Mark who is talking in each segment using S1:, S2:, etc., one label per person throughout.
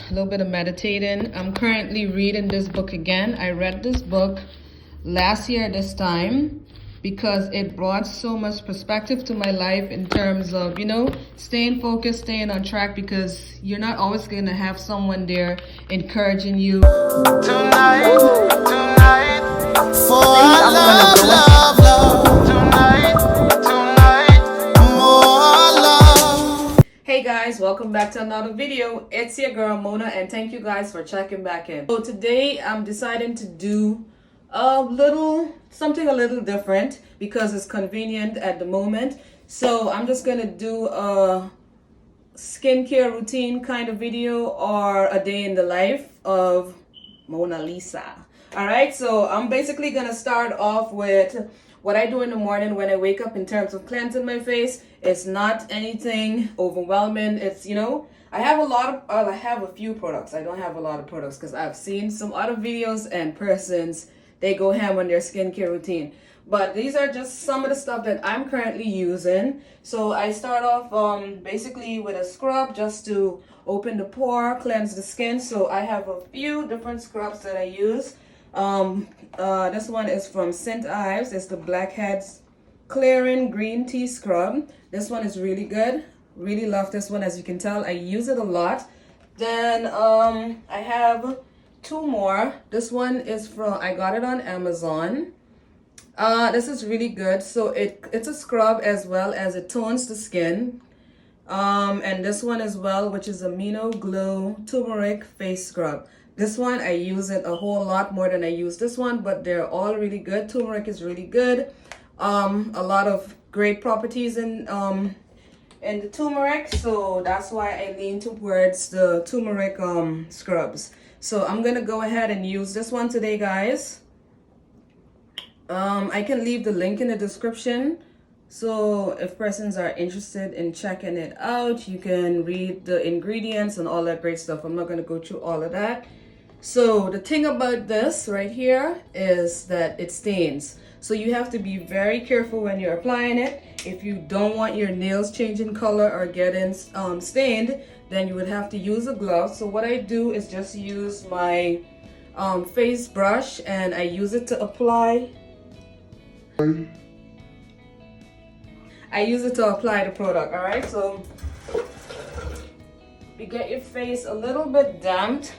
S1: a little bit of meditating. I'm currently reading this book again. I read this book last year this time because it brought so much perspective to my life in terms of, staying focused, staying on track, because you're not always going to have someone there encouraging you. Tonight, for our love, Hey guys, welcome back to another video. It's your girl Mona, and thank you guys for checking back in. So today I'm deciding to do something a little different because it's convenient at the moment. So I'm just gonna do a skincare routine kind of video, or a day in the life of Mona Lisa. Alright, so I'm basically gonna start off with what I do in the morning when I wake up in terms of cleansing my face. It's not anything overwhelming. It's, I have a few products. I don't have a lot of products because I've seen some other videos and persons, they go ham on their skincare routine. But these are just some of the stuff that I'm currently using. So I start off basically with a scrub just to open the pore, cleanse the skin. So I have a few different scrubs that I use. This one is from St. Ives. It's the Blackheads Clearing Green Tea Scrub. This one is really good. Really love this one. As you can tell, I use it a lot. Then I have two more. This one is I got it on Amazon. This is really good. So it's a scrub as well as it tones the skin. And this one as well, which is Amino Glow Turmeric Face Scrub. This one, I use it a whole lot more than I use this one, but they're all really good. Turmeric is really good. A lot of great properties in the turmeric, so that's why I lean towards the turmeric scrubs. So I'm gonna go ahead and use this one today, guys. I can leave the link in the description, so if persons are interested in checking it out, you can read the ingredients and all that great stuff. I'm not gonna go through all of that. So the thing about this right here is that it stains. So you have to be very careful when you're applying it. If you don't want your nails changing color or getting stained, then you would have to use a glove. So what I do is just use my face brush, and I use it to apply. I use it to apply the product. All right, so you get your face a little bit damped,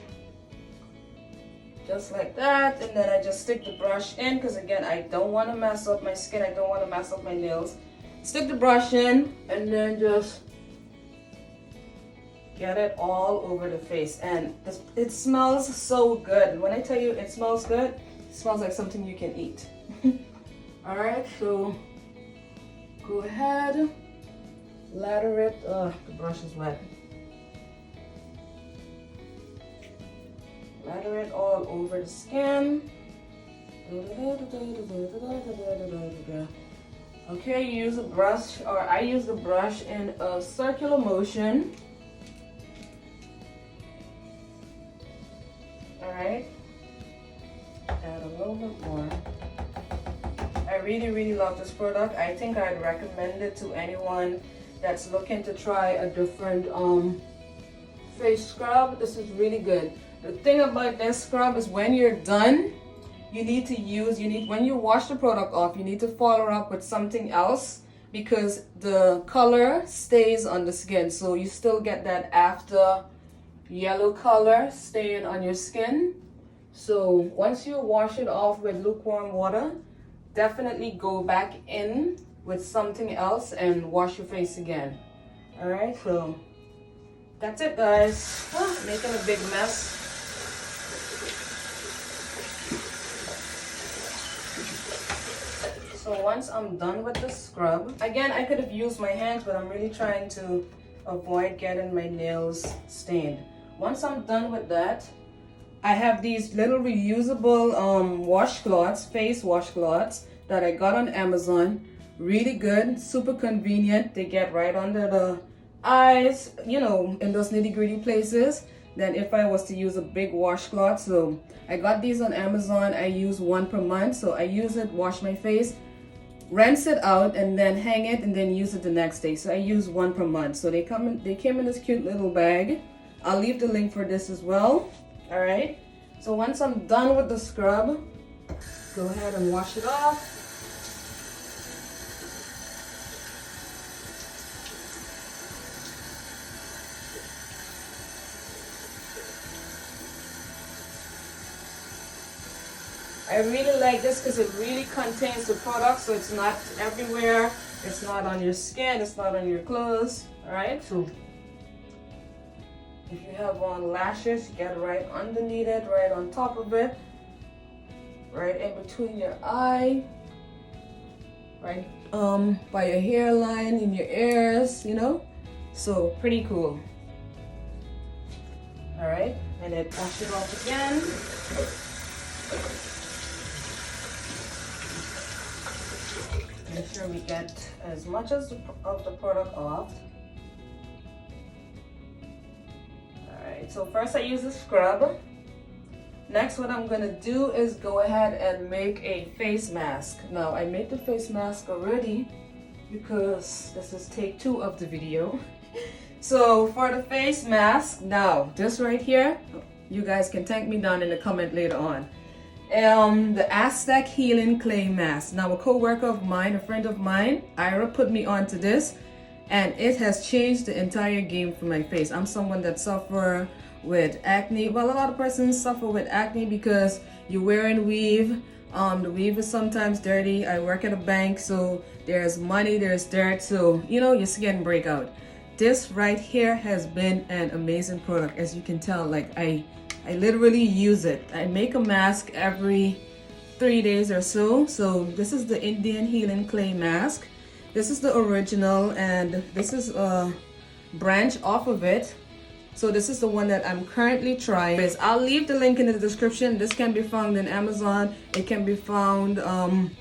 S1: just like that, and then I just stick the brush in, because again, I don't want to mess up my skin. I don't want to mess up my nails. Stick the brush in and then just get it all over the face, and it smells so good. When I tell you it smells good, it smells like something you can eat. All right, so go ahead, lather it. The brush is wet. Lather it all over the skin. Okay, you use a brush, or I use the brush in a circular motion. Alright. Add a little bit more. I really love this product. I think I'd recommend it to anyone that's looking to try a different face scrub. This is really good. The thing about this scrub is when you're done, when you wash the product off, you need to follow up with something else, because the color stays on the skin. So you still get that after yellow color staying on your skin. So once you wash it off with lukewarm water, definitely go back in with something else and wash your face again. All right, so that's it, guys. Making a big mess. So once I'm done with the scrub, again, I could have used my hands, but I'm really trying to avoid getting my nails stained. Once I'm done with that, I have these little reusable washcloths, face washcloths that I got on Amazon. Really good, super convenient. They get right under the eyes, in those nitty-gritty places, than if I was to use a big washcloth. So I got these on Amazon. I use one per month. So I use it, wash my face, rinse it out, and then hang it, and then use it the next day. So I use one per month. So they came in this cute little bag. I'll leave the link for this as well. All right. So once I'm done with the scrub, go ahead and wash it off. I really like this because it really contains the product, so it's not everywhere. It's not on your skin, it's not on your clothes. All right, so if you have on lashes, you get it right underneath it, right on top of it, right in between your eye, right by your hairline, in your ears, you know. So pretty cool. All right, and then wash it off again. Make sure we get as much of the product off. Alright, so first I use the scrub. Next, what I'm going to do is go ahead and make a face mask. Now, I made the face mask already because this is take 2 of the video. So for the face mask, now this right here, you guys can thank me down in the comment later on. The Aztec Healing Clay Mask. Now a co-worker of mine, a friend of mine, Ira, put me onto this, and it has changed the entire game for my face. I'm someone that suffer with acne. Well, a lot of persons suffer with acne because you're wearing weave. The weave is sometimes dirty. I work at a bank, so there's money, there's dirt, so you know your skin break out. This right here has been an amazing product. As you can tell, like I literally use it. I make a mask every 3 days or so. So this is the Indian Healing Clay Mask. This is the original, and this is a branch off of it. So this is the one that I'm currently trying. I'll leave the link in the description. This can be found in Amazon. It can be found in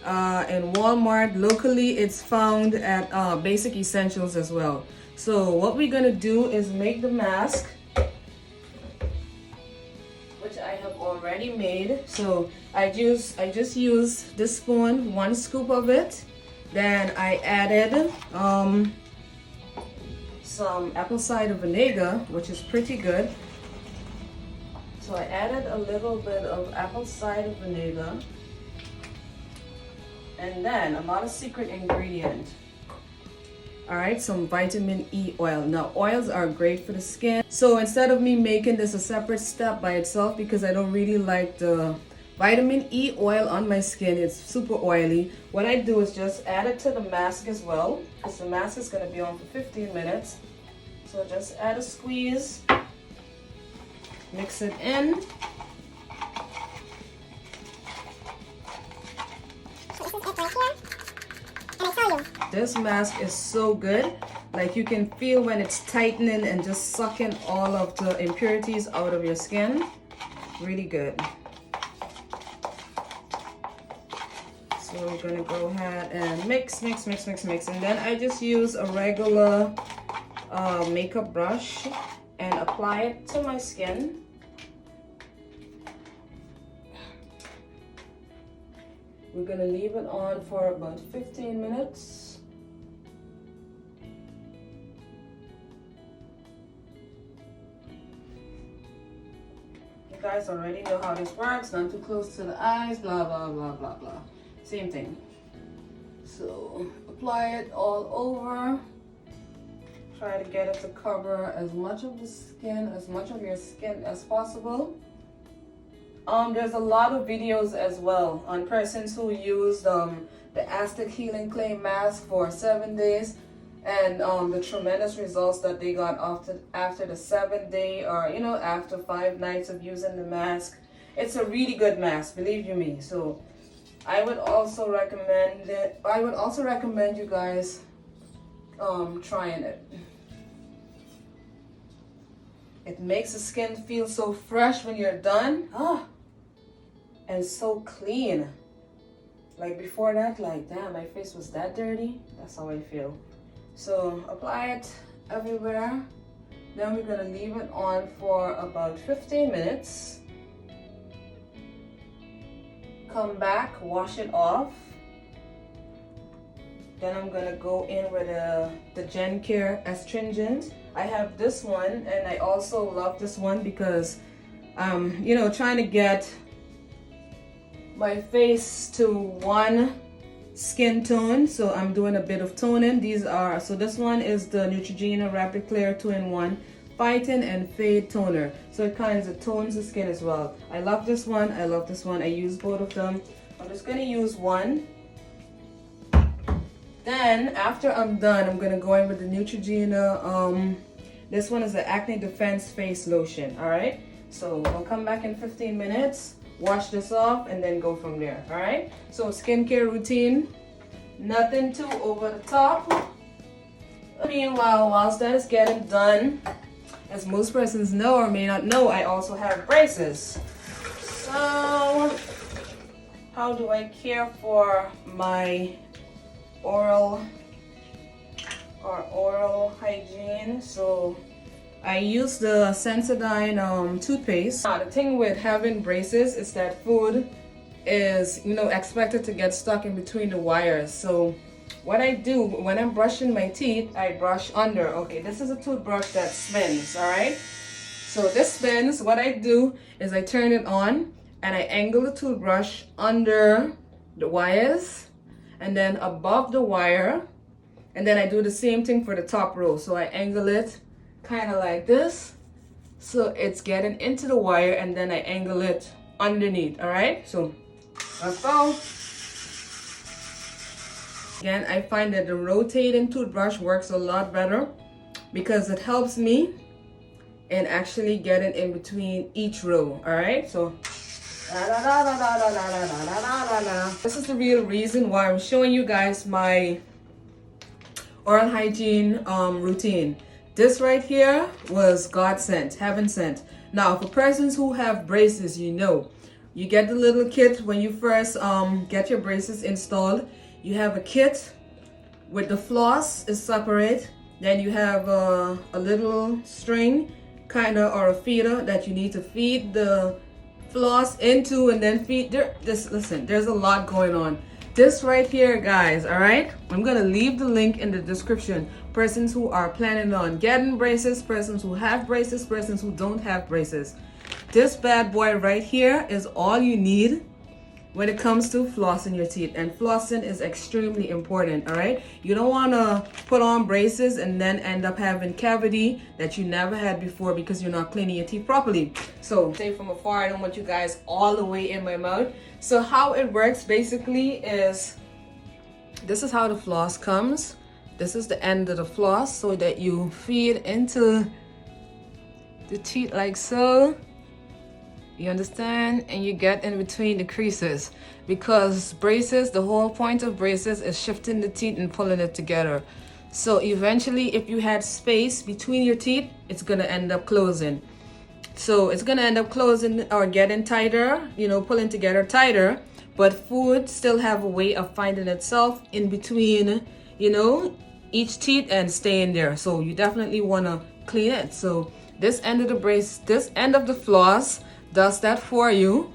S1: Walmart. Locally, it's found at Basic Essentials as well. So what we're gonna do is make the mask, I have already made. So I just used this spoon, 1 scoop of it. Then I added some apple cider vinegar, which is pretty good. So I added a little bit of apple cider vinegar, and then another secret ingredient. All right, some vitamin E oil. Now, oils are great for the skin. So instead of me making this a separate step by itself, because I don't really like the vitamin E oil on my skin, it's super oily, what I do is just add it to the mask as well, because the mask is going to be on for 15 minutes. So just add a squeeze, mix it in. This mask is so good. Like you can feel when it's tightening and just sucking all of the impurities out of your skin. Really good. So we're gonna go ahead and mix. And then I just use a regular makeup brush and apply it to my skin. We're gonna leave it on for about 15 minutes. You guys already know how this works. Not too close to the eyes, blah, blah, blah, blah, blah. Same thing. So apply it all over. Try to get it to cover as much of the skin, as much of your skin as possible. There's a lot of videos as well on persons who used the Aztec Healing Clay Mask for 7 days, and the tremendous results that they got after the 7th day, or you know, after 5 nights of using the mask. It's a really good mask, believe you me. So I would also recommend it. I would also recommend you guys trying it. It makes the skin feel so fresh when you're done. And so clean. Like before that, like damn, my face was that dirty. That's how I feel. So apply it everywhere. Then we're gonna leave it on for about 15 minutes. Come back, wash it off. Then I'm gonna go in with the Gen Care Astringent. I have this one, and I also love this one because you know, trying to get my face to one skin tone, so I'm doing a bit of toning. So this one is the Neutrogena Rapid Clear 2-in-1 Fighten and Fade Toner, so it kind of tones the skin as well. I love this one. I love this one. I use both of them. I'm just gonna use one. Then after I'm done, I'm gonna go in with the Neutrogena. This one is the Acne Defense Face Lotion. All right, so I'll come back in 15 minutes, wash this off, and then go from there. All right, so skincare routine, nothing too over the top. Meanwhile, whilst that is getting done, as most persons know or may not know, I also have braces. So how do I care for my oral hygiene? So I use the Sensodyne toothpaste. Now, the thing with having braces is that food is, you know, expected to get stuck in between the wires. So what I do when I'm brushing my teeth, I brush under. Okay, this is a toothbrush that spins, all right? So this spins. What I do is I turn it on and I angle the toothbrush under the wires and then above the wire, and then I do the same thing for the top row. So I angle it kind of like this, so it's getting into the wire, and then I angle it underneath. All right, so let's go. Again, I find that the rotating toothbrush works a lot better because it helps me in actually getting in between each row. All right, so this is the real reason why I'm showing you guys my oral hygiene routine. This right here was God sent, heaven sent. Now, for persons who have braces, you know, you get the little kit when you first get your braces installed. You have a kit with the floss is separate. Then you have a little string, kind of, or a feeder that you need to feed the floss into, and then feed listen, there's a lot going on. This right here, guys, all right, I'm gonna leave the link in the description. Persons who are planning on getting braces, persons who have braces, persons who don't have braces, this bad boy right here is all you need when it comes to flossing your teeth. And flossing is extremely important. All right, you don't want to put on braces and then end up having cavity that you never had before because you're not cleaning your teeth properly. So say from afar, I don't want you guys all the way in my mouth. So how it works basically is, this is how the floss comes. This is the end of the floss, so that you feed into the teeth like so. You understand? And you get in between the creases, because braces, the whole point of braces is shifting the teeth and pulling it together. So eventually, if you had space between your teeth, it's gonna end up closing. So it's gonna end up closing or getting tighter, you know, pulling together tighter, but food still have a way of finding itself in between, you know, each teeth and staying there. So you definitely wanna clean it. So this end of the brace, this end of the floss does that for you.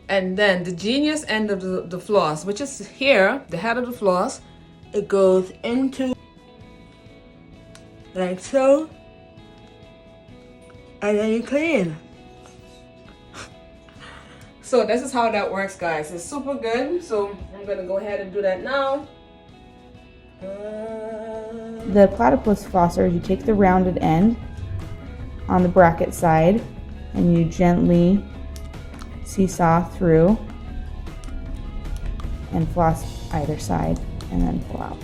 S1: And then the genius end of the floss, which is here, the head of the floss, it goes into like so, and then you clean. So this is how that works, guys. It's super good. So I'm gonna go ahead and do that now.
S2: The platypus flosser, you take the rounded end on the bracket side and you gently seesaw through and floss either side and then pull out.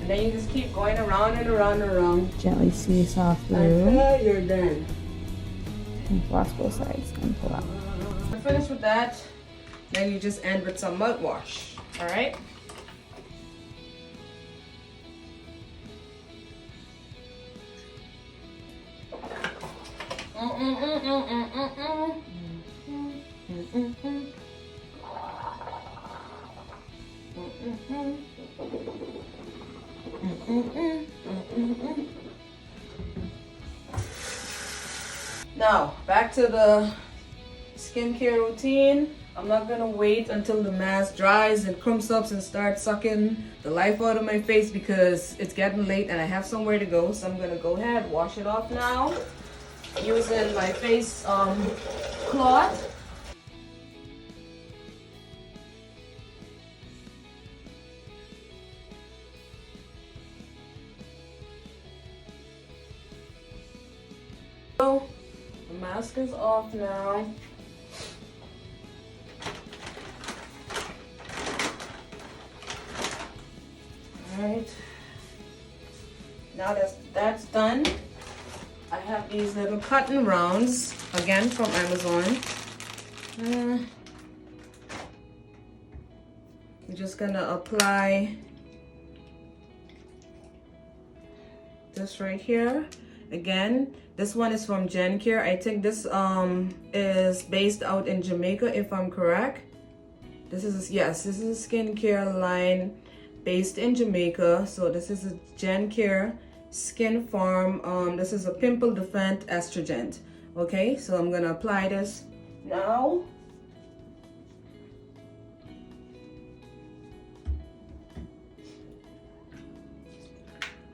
S1: And then you just keep going around and around and around.
S2: Gently seesaw through
S1: until you're done.
S2: And floss both sides and pull out.
S1: When finished with that, then you just end with some mouthwash. All right? Now, back to the skincare routine. I'm not gonna wait until the mask dries and crumps up and starts sucking the life out of my face because it's getting late and I have somewhere to go. So I'm gonna go ahead, wash it off now using my face cloth. So the mask is off now. Alright, now that's done. I have these little cotton rounds, again from Amazon. I'm just gonna apply this right here. Again, this one is from Gen Care. I think this is based out in Jamaica, if I'm correct. This is a skincare line based in Jamaica. So this is a Gen Care Skin Farm. This is a pimple defense estrogen. Okay, so I'm gonna apply this now.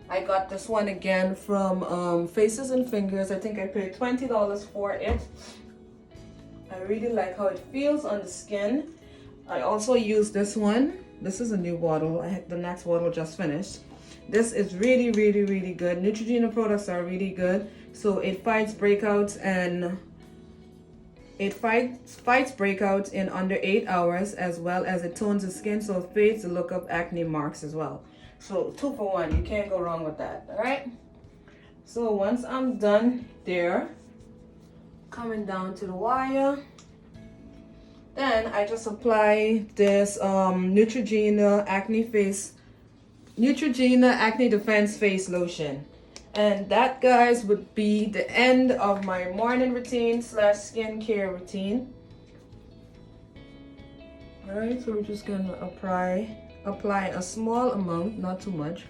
S1: I got this one again from Faces and Fingers. I think I paid $20 for it. I really like how it feels on the skin. I also use this one. This is a new bottle. The next bottle just finished. This is really, really, really good. Neutrogena products are really good. So it fights breakouts and it fights breakouts in under 8 hours, as well as it tones the skin so it fades the look of acne marks as well. So 2 for 1, you can't go wrong with that. All right. So once I'm done there, coming down to the wire, then I just apply this Neutrogena Acne Defense Face Lotion. And that, guys, would be the end of my morning routine / skincare routine. All right, so we're just gonna apply a small amount, not too much,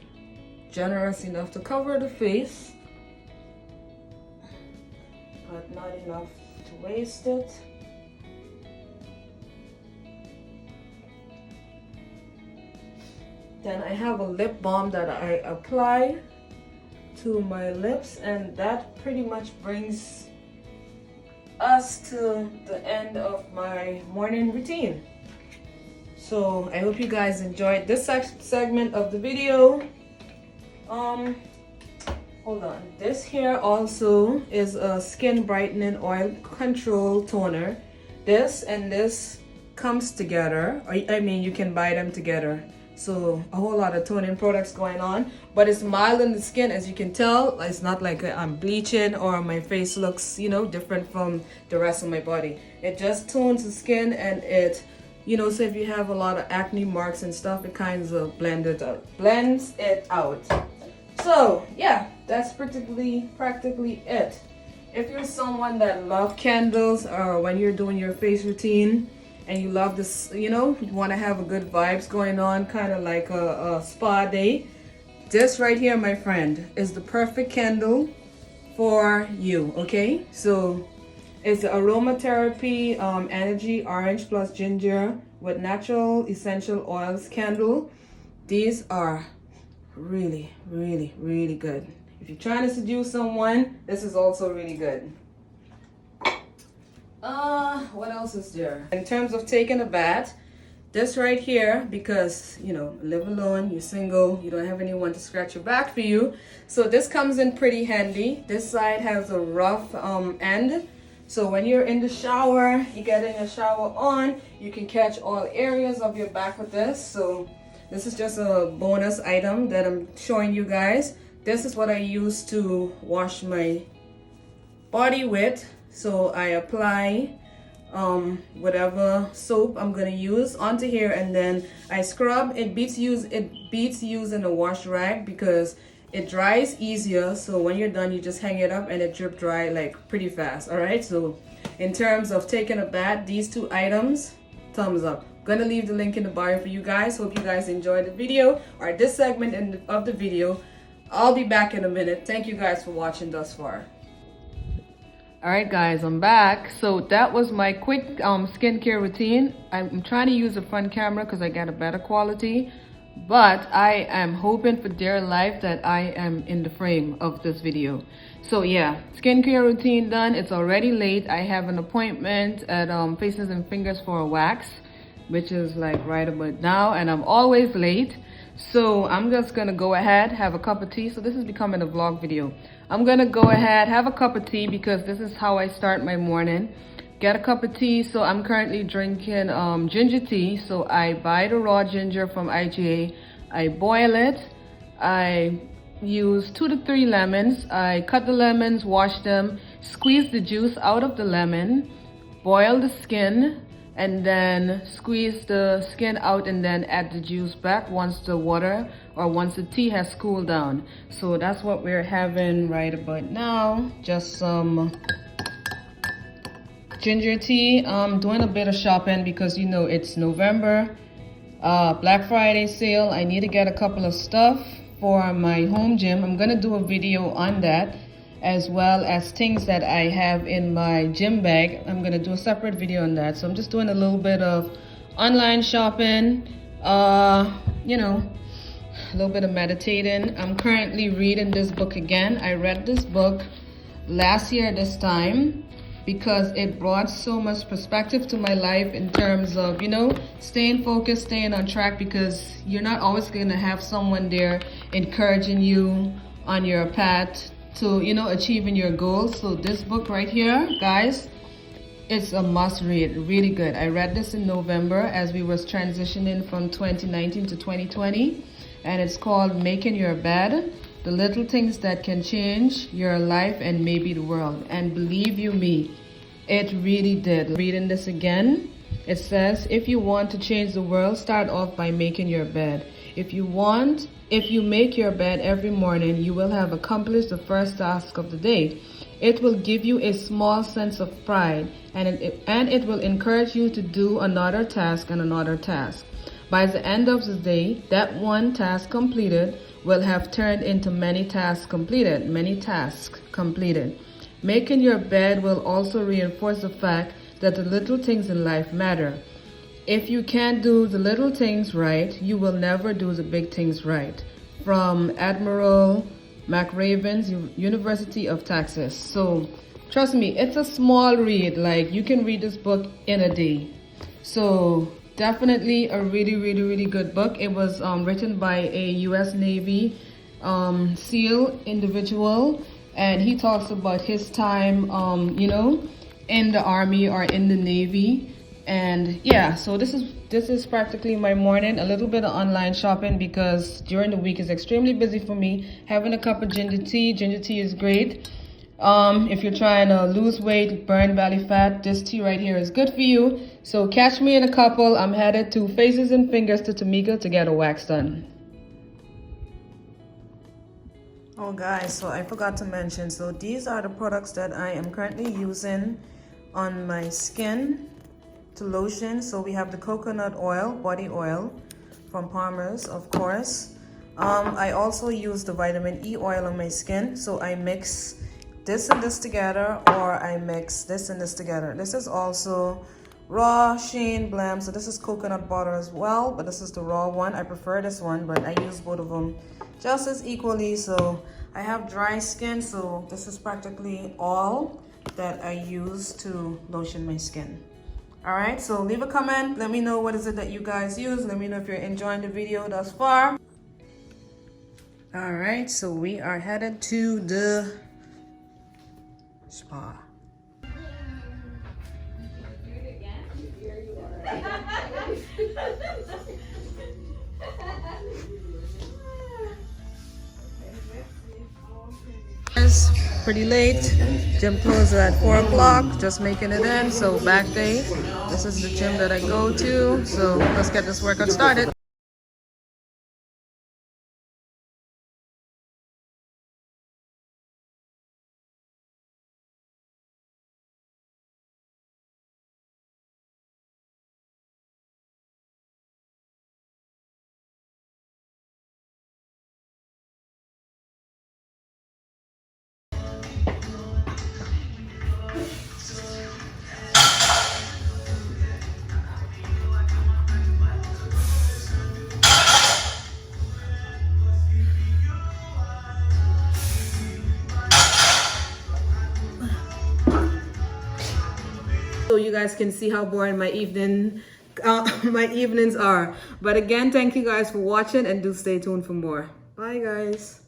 S1: generous enough to cover the face, but not enough to waste it. Then I have a lip balm that I apply to my lips, and that pretty much brings us to the end of my morning routine. So I hope you guys enjoyed this segment of the video. Hold on. This here also is a skin brightening oil control toner. This and this comes together. I mean, you can buy them together. So a whole lot of toning products going on, but it's mild in the skin, as you can tell. It's not like I'm bleaching or my face looks, different from the rest of my body. It just tones the skin, and it, so if you have a lot of acne marks and stuff, it kind of blends it out. So yeah, that's practically it. If you're someone that loves candles, or when you're doing your face routine and you love this, you want to have a good vibes going on, kind of like a spa day, this right here, my friend, is the perfect candle for you. Okay, so it's the aromatherapy energy orange plus ginger with natural essential oils candle. These are really, really, really good. If you're trying to seduce someone, this is also really good. What else is there? In terms of taking a bath, this right here, because live alone, you're single, you don't have anyone to scratch your back for you, so this comes in pretty handy. This side has a rough end, so when you're in the shower, you get in your shower on, you can catch all areas of your back with this. So this is just a bonus item that I'm showing you guys. This is what I use to wash my body with. So I apply whatever soap I'm gonna use onto here, and then I scrub. It beats using a wash rag because it dries easier. So when you're done, you just hang it up and it drip dry like pretty fast. All right, so in terms of taking a bath, these 2 items, thumbs up. Gonna leave the link in the bio for you guys. Hope you guys enjoyed the video, or this segment of the video. I'll be back in a minute. Thank you guys for watching thus far. All right, guys, I'm back. So that was my quick skincare routine. I'm trying to use the front camera because I got a better quality, but I am hoping for dear life that I am in the frame of this video. So yeah, skincare routine done. It's already late. I have an appointment at Faces and Fingers for a wax, which is like right about now, and I'm always late. So I'm just gonna go ahead, have a cup of tea. So this is becoming a vlog video. I'm gonna go ahead, have a cup of tea because this is how I start my morning. Get a cup of tea. So I'm currently drinking ginger tea. So I buy the raw ginger from IGA. I boil it. I use 2 to 3 lemons. I cut the lemons, wash them, squeeze the juice out of the lemon, boil the skin, and then squeeze the skin out and then add the juice back once the water or once the tea has cooled down. So that's what we're having right about now. Just some ginger tea. I'm doing a bit of shopping because you know it's November, Black Friday sale. I need to get a couple of stuff for my home gym. I'm gonna do a video on that, as well as things that I have in my gym bag. I'm gonna do a separate video on that. So I'm just doing a little bit of online shopping, you know, a little bit of meditating. I'm currently reading this book again. I read this book last year this time because it brought so much perspective to my life in terms of, you know, staying focused, staying on track, because you're not always gonna have someone there encouraging you on your path to, you know, achieving your goals. So this book right here, guys, it's a must read, really good. I read this in November as we was transitioning from 2019 to 2020, and it's called Making Your Bed, the little things that can change your life and maybe the world. And believe you me, it really did. Reading this again, it says, if you want to change the world, start off by making your bed. If you make your bed every morning, you will have accomplished the first task of the day. It will give you a small sense of pride, and it will encourage you to do another task and another task. By the end of the day, that one task completed will have turned into many tasks completed. Making your bed will also reinforce the fact that the little things in life matter. If you can't do the little things right, you will never do the big things right. From Admiral McRaven's University of Texas. So trust me, it's a small read. Like, you can read this book in a day. So definitely a really good book. It was written by a U.S. Navy SEAL individual, and he talks about his time, you know, in the Army or in the Navy. And yeah, so this is practically my morning. A little bit of online shopping because during the week is extremely busy for me. Having a cup of ginger tea. Ginger tea is great. If you're trying to lose weight, burn belly fat, this tea right here is good for you. So catch me in a couple. I'm headed to Faces and Fingers to Tamika to get a wax done. Oh guys, so I forgot to mention, so these are the products that I am currently using on my skin to lotion. So we have the coconut oil, body oil from Palmer's, of course. I also use the vitamin E oil on my skin. So I mix this and this together, or I mix this and this together. This is also raw Shane Blam. So this is coconut butter as well, but this is the raw one. I prefer this one, but I use both of them just as equally. So I have dry skin, so this is practically all that I use to lotion my skin. All right, so leave a comment. Let me know what is it that you guys use. Let me know if you're enjoying the video thus far. All right, so we are headed to the spa. It's pretty late. Gym closes at 4 o'clock. Just making it in. So back day. This is the gym that I go to. So let's get this workout started. so you guys can see how boring my my evenings are. But again, thank you guys for watching, and do stay tuned for more. Bye guys.